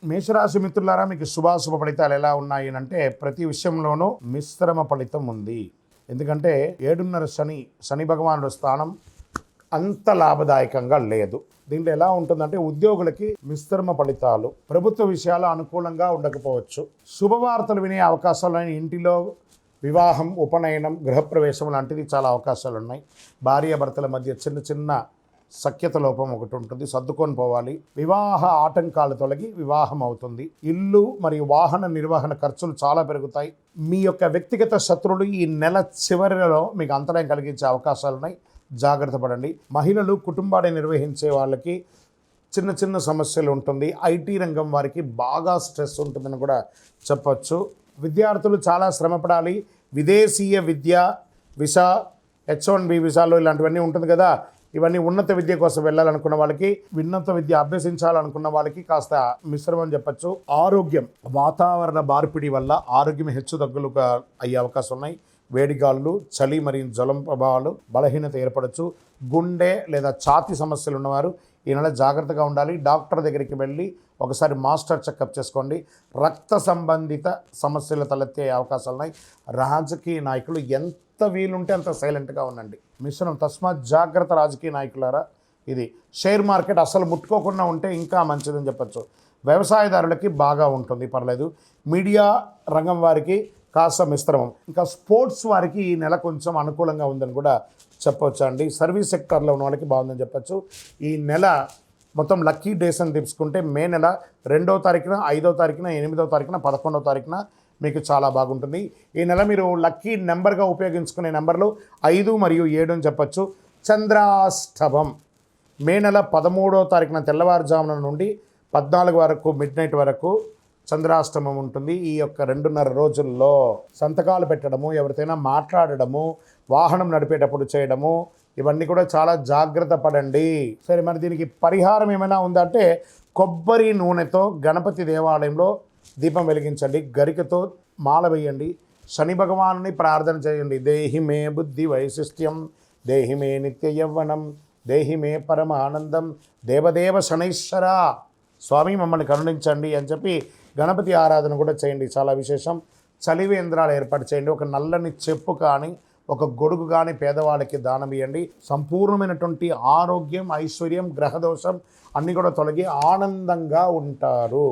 మేషరాశి మిత్రులారా, మీకు శుభాశుభ ఫలితాలు ఎలా ఉన్నాయి అంటే ప్రతి విషయంలోనూ మిశ్రమ ఫలితం ఉంది. ఎందుకంటే 7.5 శని భగవానుడు స్థానం అంత లాభదాయకంగా లేదు. దీంట్లో ఎలా ఉంటుందంటే ఉద్యోగులకి మిశ్రమ ఫలితాలు, ప్రభుత్వ విషయాలు అనుకూలంగా ఉండకపోవచ్చు, శుభవార్తలు వినే అవకాశాలు, ఇంటిలో వివాహం, ఉపనయనం, గృహప్రవేశం లాంటిది చాలా అవకాశాలు ఉన్నాయి. భార్యాభర్తల మధ్య చిన్న చిన్న సఖ్యత లోపం ఒకటి ఉంటుంది, సర్దుకొని పోవాలి. వివాహ ఆటంకాలు తొలగి వివాహం అవుతుంది. ఇల్లు మరియు వాహన నిర్వహణ ఖర్చులు చాలా పెరుగుతాయి. మీ యొక్క వ్యక్తిగత శత్రువులు ఈ నెల చివరిలో మీకు అంతరాయం కలిగించే అవకాశాలు ఉన్నాయి, జాగ్రత్త పడండి. మహిళలు కుటుంబాన్ని నిర్వహించే వాళ్ళకి చిన్న చిన్న సమస్యలు ఉంటుంది. ఐటీ రంగం వారికి బాగా స్ట్రెస్ ఉంటుందని కూడా చెప్పచ్చు. విద్యార్థులు చాలా శ్రమపడాలి. విదేశీయ విద్య, వీసా, H1B వీసాలు ఇలాంటివన్నీ ఉంటుంది కదా, ఇవన్నీ ఉన్నత విద్య కోసం వెళ్ళాలనుకున్న వాళ్ళకి, ఉన్నత విద్య అభ్యసించాలనుకున్న వాళ్ళకి కాస్త మిశ్రమం చెప్పచ్చు. ఆరోగ్యం, వాతావరణ మార్పిడి వల్ల ఆరోగ్యం హెచ్చుతగ్గులుగా అయ్యే అవకాశం ఉన్నాయి. వేడిగాళ్ళు, చలి మరియు జ్వరం ప్రభావాలు, బలహీనత ఏర్పడచ్చు. గుండె లేదా ఛాతీ సమస్యలు ఉన్నవారు ఈ నెల జాగ్రత్తగా ఉండాలి. డాక్టర్ దగ్గరికి వెళ్ళి ఒకసారి మాస్టర్ చెకప్ చేసుకోండి. రక్త సంబంధిత సమస్యలు తలెత్తే అవకాశాలు ఉన్నాయి. రాజకీయ నాయకులు ఎంత వీలుంటే అంత సైలెంట్గా ఉండండి. మిశ్రమం, తస్మాత్ జాగ్రత్త రాజకీయ నాయకులారా. ఇది షేర్ మార్కెట్ అసలు ముట్టుకోకుండా ఉంటే ఇంకా మంచిదని చెప్పచ్చు. వ్యవసాయదారులకి బాగా ఉంటుంది, పర్లేదు. మీడియా రంగం వారికి కాస్త మిశ్రమం. ఇంకా స్పోర్ట్స్ వారికి ఈ నెల కొంచెం అనుకూలంగా ఉందని కూడా చెప్పవచ్చు అండి. సర్వీస్ సెక్టార్లో ఉన్న వాళ్ళకి బాగుందని చెప్పచ్చు. ఈ నెల మొత్తం లక్కీ డేస్ అని తీసుకుంటే మే నెల 2వ తారీఖున, 5వ తారీఖున, 8వ తారీఖున, 11వ తారీఖున మీకు చాలా బాగుంటుంది. ఈ నెల మీరు లక్కీ నెంబర్గా ఉపయోగించుకునే నెంబర్లు 5 మరియు 7 అని చెప్పచ్చు. చంద్రాష్టమం మే నెల 13వ తారీఖున తెల్లవారుజామున నుండి 14 వరకు మిడ్నైట్ వరకు చంద్రాష్టమం ఉంటుంది. ఈ యొక్క 2.5 రోజుల్లో సంతకాలు పెట్టడము, ఎవరితోనైనా మాట్లాడడము, వాహనం నడిపేటప్పుడు చేయడము, ఇవన్నీ కూడా చాలా జాగ్రత్త పడండి. సరే, మరి దీనికి పరిహారం ఏమైనా ఉందంటే కొబ్బరి నూనెతో గణపతి దేవాలయంలో దీపం వెలిగించండి, గరికతో మాల వేయండి, శని భగవానుని ప్రార్థన చేయండి. దేహి మే బుద్ధి వైశిష్ట్యం, దేహి మే నిత్య యవ్వనం, దేహి మే పరమ ఆనందం, దేవదేవ శనైశ్వర స్వామి మమ్మల్ని కరుణించండి అని చెప్పి గణపతి ఆరాధన కూడా చేయండి, చాలా విశేషం. చలివేంద్రాలు ఏర్పాటు చేయండి. ఒక నల్లని చెప్పు కానీ, ఒక గొడుగు కానీ పేదవాళ్ళకి దానం ఇవ్వండి. సంపూర్ణమైనటువంటి ఆరోగ్యం, ఐశ్వర్యం, గ్రహదోషం అన్నీ కూడా తొలగి ఆనందంగా ఉంటారు.